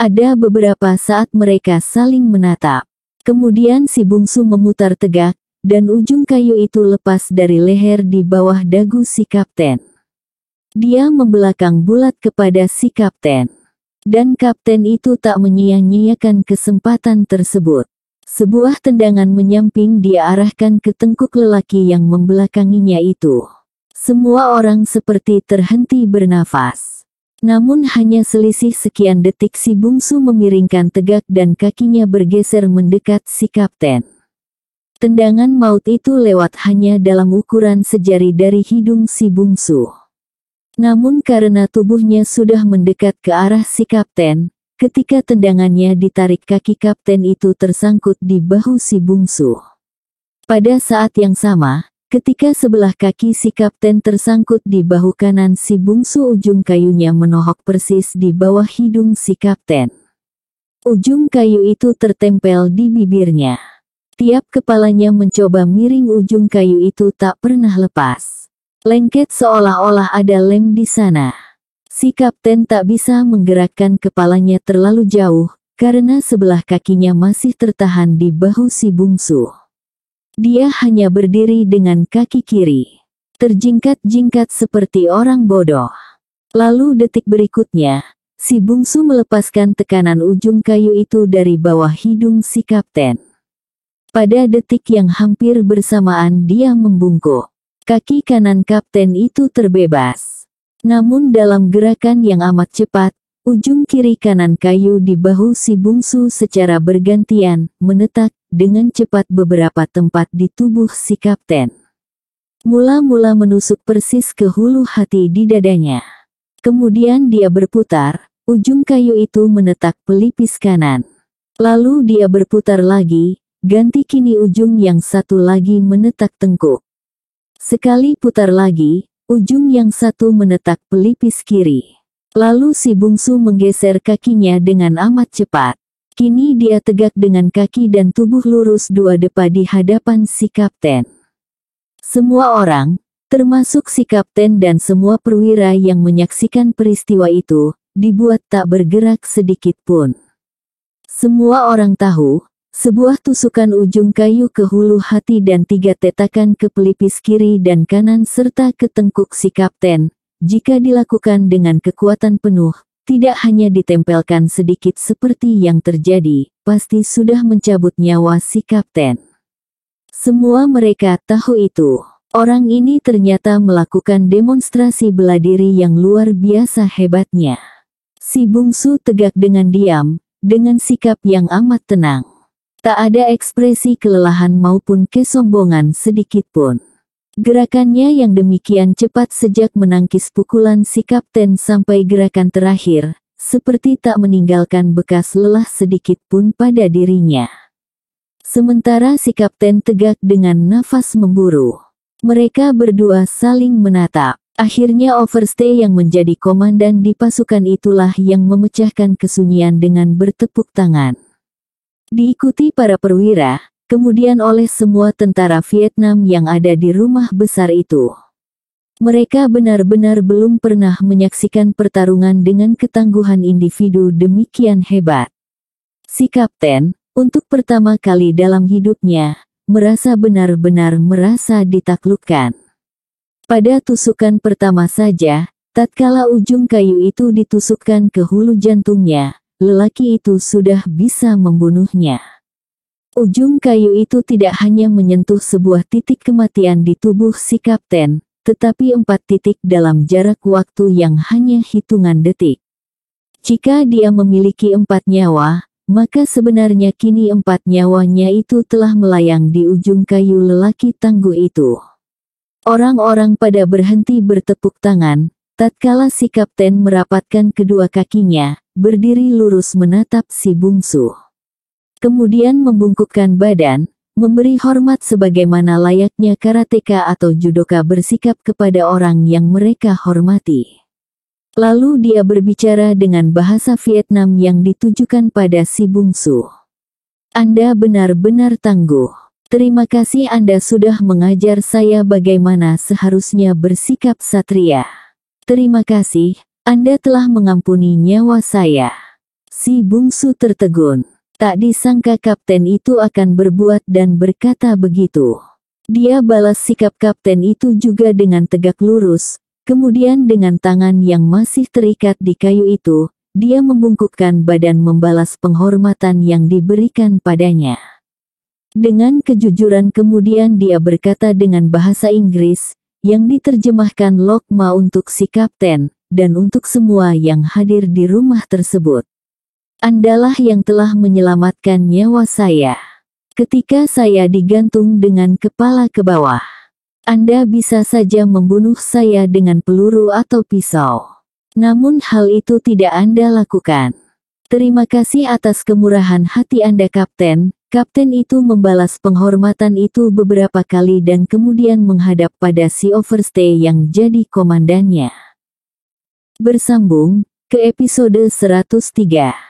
Ada beberapa saat mereka saling menatap. Kemudian si bungsu memutar tegak, dan ujung kayu itu lepas dari leher di bawah dagu si kapten. Dia membelakang bulat kepada si kapten. Dan kapten itu tak menyia-nyiakan kesempatan tersebut. Sebuah tendangan menyamping dia arahkan ke tengkuk lelaki yang membelakanginya itu. Semua orang seperti terhenti bernafas. Namun hanya selisih sekian detik si bungsu memiringkan tegak dan kakinya bergeser mendekat si kapten. Tendangan maut itu lewat hanya dalam ukuran sejari dari hidung si bungsu. Namun karena tubuhnya sudah mendekat ke arah si kapten, ketika tendangannya ditarik kaki kapten itu tersangkut di bahu si bungsu. Pada saat yang sama, ketika sebelah kaki si kapten tersangkut di bahu kanan si bungsu, ujung kayunya menohok persis di bawah hidung si kapten. Ujung kayu itu tertempel di bibirnya. Tiap kepalanya mencoba miring, ujung kayu itu tak pernah lepas. Lengket seolah-olah ada lem di sana. Si kapten tak bisa menggerakkan kepalanya terlalu jauh, karena sebelah kakinya masih tertahan di bahu si bungsu. Dia hanya berdiri dengan kaki kiri, terjingkat-jingkat seperti orang bodoh. Lalu detik berikutnya, si bungsu melepaskan tekanan ujung kayu itu dari bawah hidung si kapten. Pada detik yang hampir bersamaan dia membungkuk. Kaki kanan kapten itu terbebas. Namun dalam gerakan yang amat cepat, ujung kiri kanan kayu di bahu si bungsu secara bergantian menetak dengan cepat beberapa tempat di tubuh si kapten. Mula-mula menusuk persis ke hulu hati di dadanya. Kemudian dia berputar, ujung kayu itu menetak pelipis kanan. Lalu dia berputar lagi, ganti kini ujung yang satu lagi menetak tengkuk. Sekali putar lagi, ujung yang satu menetak pelipis kiri. Lalu si bungsu menggeser kakinya dengan amat cepat. Kini dia tegak dengan kaki dan tubuh lurus dua depa di hadapan si kapten. Semua orang, termasuk si kapten dan semua perwira yang menyaksikan peristiwa itu, dibuat tak bergerak sedikit pun. Semua orang tahu, sebuah tusukan ujung kayu ke hulu hati dan 3 tetakan ke pelipis kiri dan kanan serta ke tengkuk si kapten, jika dilakukan dengan kekuatan penuh, tidak hanya ditempelkan sedikit seperti yang terjadi, pasti sudah mencabut nyawa si kapten. Semua mereka tahu itu. Orang ini ternyata melakukan demonstrasi bela diri yang luar biasa hebatnya. Si bungsu tegak dengan diam, dengan sikap yang amat tenang. Tak ada ekspresi kelelahan maupun kesombongan sedikit pun. Gerakannya yang demikian cepat sejak menangkis pukulan si kapten sampai gerakan terakhir, seperti tak meninggalkan bekas lelah sedikit pun pada dirinya. Sementara si kapten tegak dengan nafas memburu. Mereka berdua saling menatap. Akhirnya overstay yang menjadi komandan di pasukan itulah yang memecahkan kesunyian dengan bertepuk tangan. Diikuti para perwira, kemudian oleh semua tentara Vietnam yang ada di rumah besar itu. Mereka benar-benar belum pernah menyaksikan pertarungan dengan ketangguhan individu demikian hebat. Si kapten, untuk pertama kali dalam hidupnya, merasa benar-benar merasa ditaklukkan. Pada tusukan pertama saja, tatkala ujung kayu itu ditusukkan ke hulu jantungnya, lelaki itu sudah bisa membunuhnya. Ujung kayu itu tidak hanya menyentuh sebuah titik kematian di tubuh si kapten, tetapi 4 titik dalam jarak waktu yang hanya hitungan detik. Jika dia memiliki 4 nyawa, maka sebenarnya kini 4 nyawanya itu telah melayang di ujung kayu lelaki tangguh itu. Orang-orang pada berhenti bertepuk tangan, tatkala si kapten merapatkan kedua kakinya, berdiri lurus menatap si bungsu. Kemudian membungkukkan badan, memberi hormat sebagaimana layaknya karateka atau judoka bersikap kepada orang yang mereka hormati. Lalu dia berbicara dengan bahasa Vietnam yang ditujukan pada si bungsu. Anda benar-benar tangguh. Terima kasih Anda sudah mengajar saya bagaimana seharusnya bersikap satria. Terima kasih, Anda telah mengampuni nyawa saya. Si bungsu tertegun. Tak disangka kapten itu akan berbuat dan berkata begitu. Dia balas sikap kapten itu juga dengan tegak lurus, kemudian dengan tangan yang masih terikat di kayu itu, dia membungkukkan badan membalas penghormatan yang diberikan padanya. Dengan kejujuran kemudian dia berkata dengan bahasa Inggris, yang diterjemahkan Lokma untuk si kapten, dan untuk semua yang hadir di rumah tersebut. Andalah yang telah menyelamatkan nyawa saya. Ketika saya digantung dengan kepala ke bawah. Anda bisa saja membunuh saya dengan peluru atau pisau. Namun hal itu tidak Anda lakukan. Terima kasih atas kemurahan hati Anda Kapten. Kapten itu membalas penghormatan itu beberapa kali dan kemudian menghadap pada si overstay yang jadi komandannya. Bersambung ke episode 103.